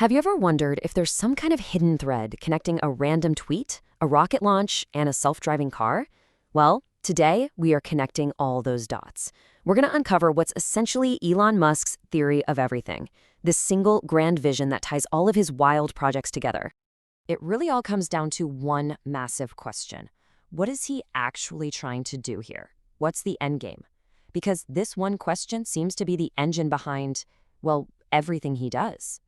Have you ever wondered if there's some kind of hidden thread connecting a random tweet, a rocket launch, and a self-driving car? Well, today we are connecting all those dots. We're going to uncover what's essentially Elon Musk's theory of everything, this single grand vision that ties all of his wild projects together. It really all comes down to one massive question. What is he actually trying to do here? What's the end game? Because this one question seems to be the engine behind, well, everything he does.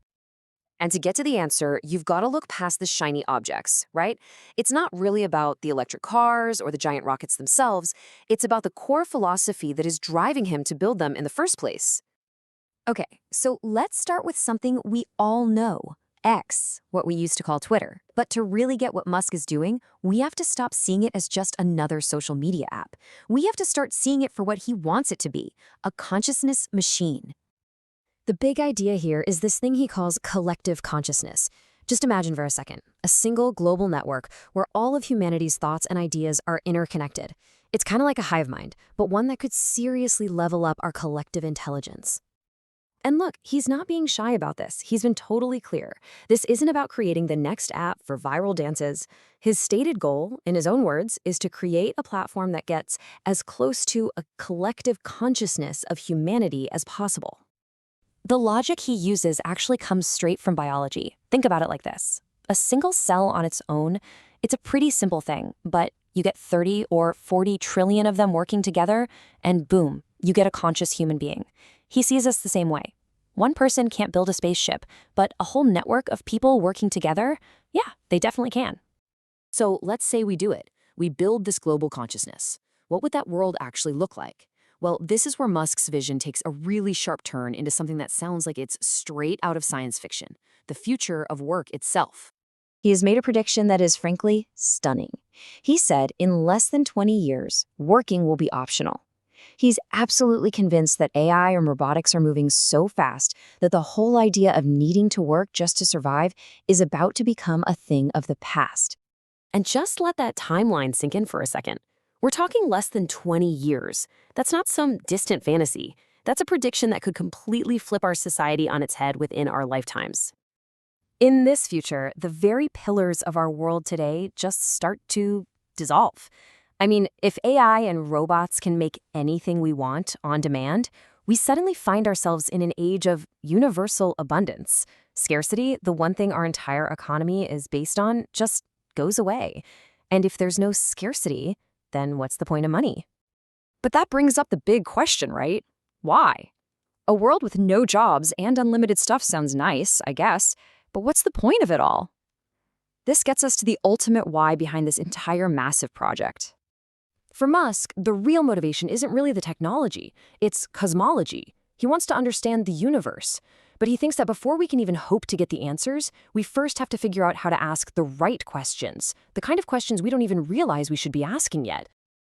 And to get to the answer, you've got to look past the shiny objects, right? It's not really about the electric cars or the giant rockets themselves. It's about the core philosophy that is driving him to build them in the first place. Okay, so let's start with something we all know. X, what we used to call Twitter. But to really get what Musk is doing, we have to stop seeing it as just another social media app. We have to start seeing it for what he wants it to be, a consciousness machine. The big idea here is this thing he calls collective consciousness. Just imagine for a second, a single global network where all of humanity's thoughts and ideas are interconnected. It's kind of like a hive mind, but one that could seriously level up our collective intelligence. And look, he's not being shy about this. He's been totally clear. This isn't about creating the next app for viral dances. His stated goal, in his own words, is to create a platform that gets as close to a collective consciousness of humanity as possible. The logic he uses actually comes straight from biology. Think about it like this. A single cell on its own, it's a pretty simple thing, but you get 30 or 40 trillion of them working together, and boom, you get a conscious human being. He sees us the same way. One person can't build a spaceship, but a whole network of people working together, yeah, they definitely can. So let's say we do it. We build this global consciousness. What would that world actually look like? Well, this is where Musk's vision takes a really sharp turn into something that sounds like it's straight out of science fiction, the future of work itself. He has made a prediction that is, frankly, stunning. He said in less than 20 years, working will be optional. He's absolutely convinced that AI and robotics are moving so fast that the whole idea of needing to work just to survive is about to become a thing of the past. And just let that timeline sink in for a second. We're talking less than 20 years. That's not some distant fantasy. That's a prediction that could completely flip our society on its head within our lifetimes. In this future, the very pillars of our world today just start to dissolve. I mean, if AI and robots can make anything we want on demand, we suddenly find ourselves in an age of universal abundance. Scarcity, the one thing our entire economy is based on, just goes away. And if there's no scarcity, then what's the point of money? But that brings up the big question, right? Why? A world with no jobs and unlimited stuff sounds nice, I guess, but what's the point of it all? This gets us to the ultimate why behind this entire massive project. For Musk, the real motivation isn't really the technology, it's cosmology. He wants to understand the universe. But he thinks that before we can even hope to get the answers, we first have to figure out how to ask the right questions, the kind of questions we don't even realize we should be asking yet.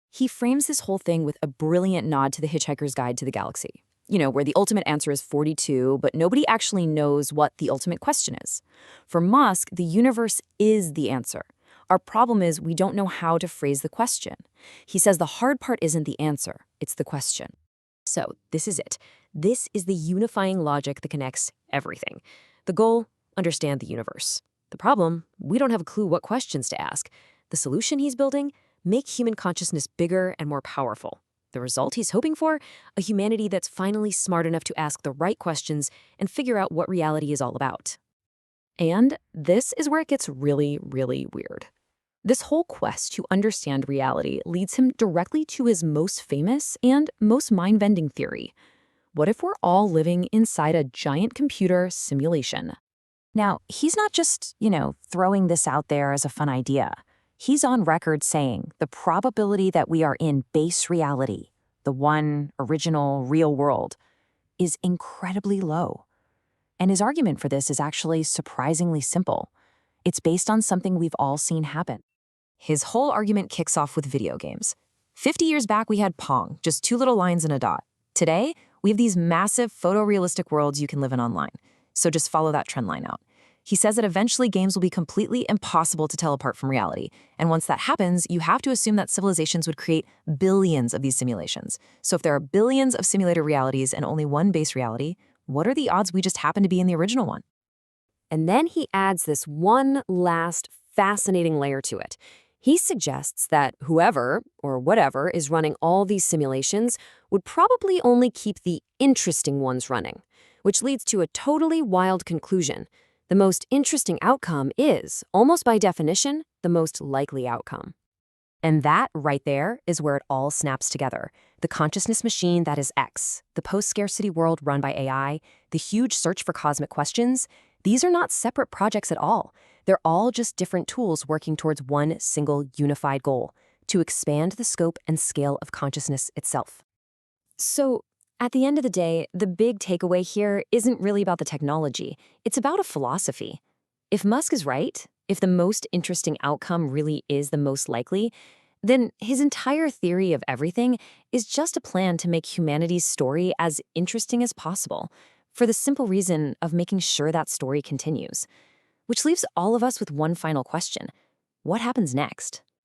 He frames this whole thing with a brilliant nod to the Hitchhiker's Guide to the Galaxy. You know, where the ultimate answer is 42, but nobody actually knows what the ultimate question is. For Musk, the universe is the answer. Our problem is we don't know how to phrase the question. He says the hard part isn't the answer, it's the question. So this is it. This is the unifying logic that connects everything. The goal, understand the universe. The problem, we don't have a clue what questions to ask. The solution he's building, make human consciousness bigger and more powerful. The result he's hoping for, a humanity that's finally smart enough to ask the right questions and figure out what reality is all about. And this is where it gets really, really weird. This whole quest to understand reality leads him directly to his most famous and most mind-bending theory. What if we're all living inside a giant computer simulation? Now, he's not just, throwing this out there as a fun idea. He's on record saying the probability that we are in base reality, the one original real world, is incredibly low. And his argument for this is actually surprisingly simple. It's based on something we've all seen happen. His whole argument kicks off with video games. 50 years back, we had Pong, just two little lines and a dot. Today, we have these massive photorealistic worlds you can live in online. So just follow that trend line out. He says that eventually games will be completely impossible to tell apart from reality. And once that happens, you have to assume that civilizations would create billions of these simulations. So if there are billions of simulated realities and only one base reality, what are the odds we just happen to be in the original one? And then he adds this one last fascinating layer to it. He suggests that whoever or whatever is running all these simulations would probably only keep the interesting ones running, which leads to a totally wild conclusion. The most interesting outcome is, almost by definition, the most likely outcome. And that, right there, is where it all snaps together. The consciousness machine that is X, the post-scarcity world run by AI, the huge search for cosmic questions, these are not separate projects at all. They're all just different tools working towards one single unified goal, to expand the scope and scale of consciousness itself. So, at the end of the day, the big takeaway here isn't really about the technology. It's about a philosophy. If Musk is right, if the most interesting outcome really is the most likely, then his entire theory of everything is just a plan to make humanity's story as interesting as possible, for the simple reason of making sure that story continues. Which leaves all of us with one final question. What happens next?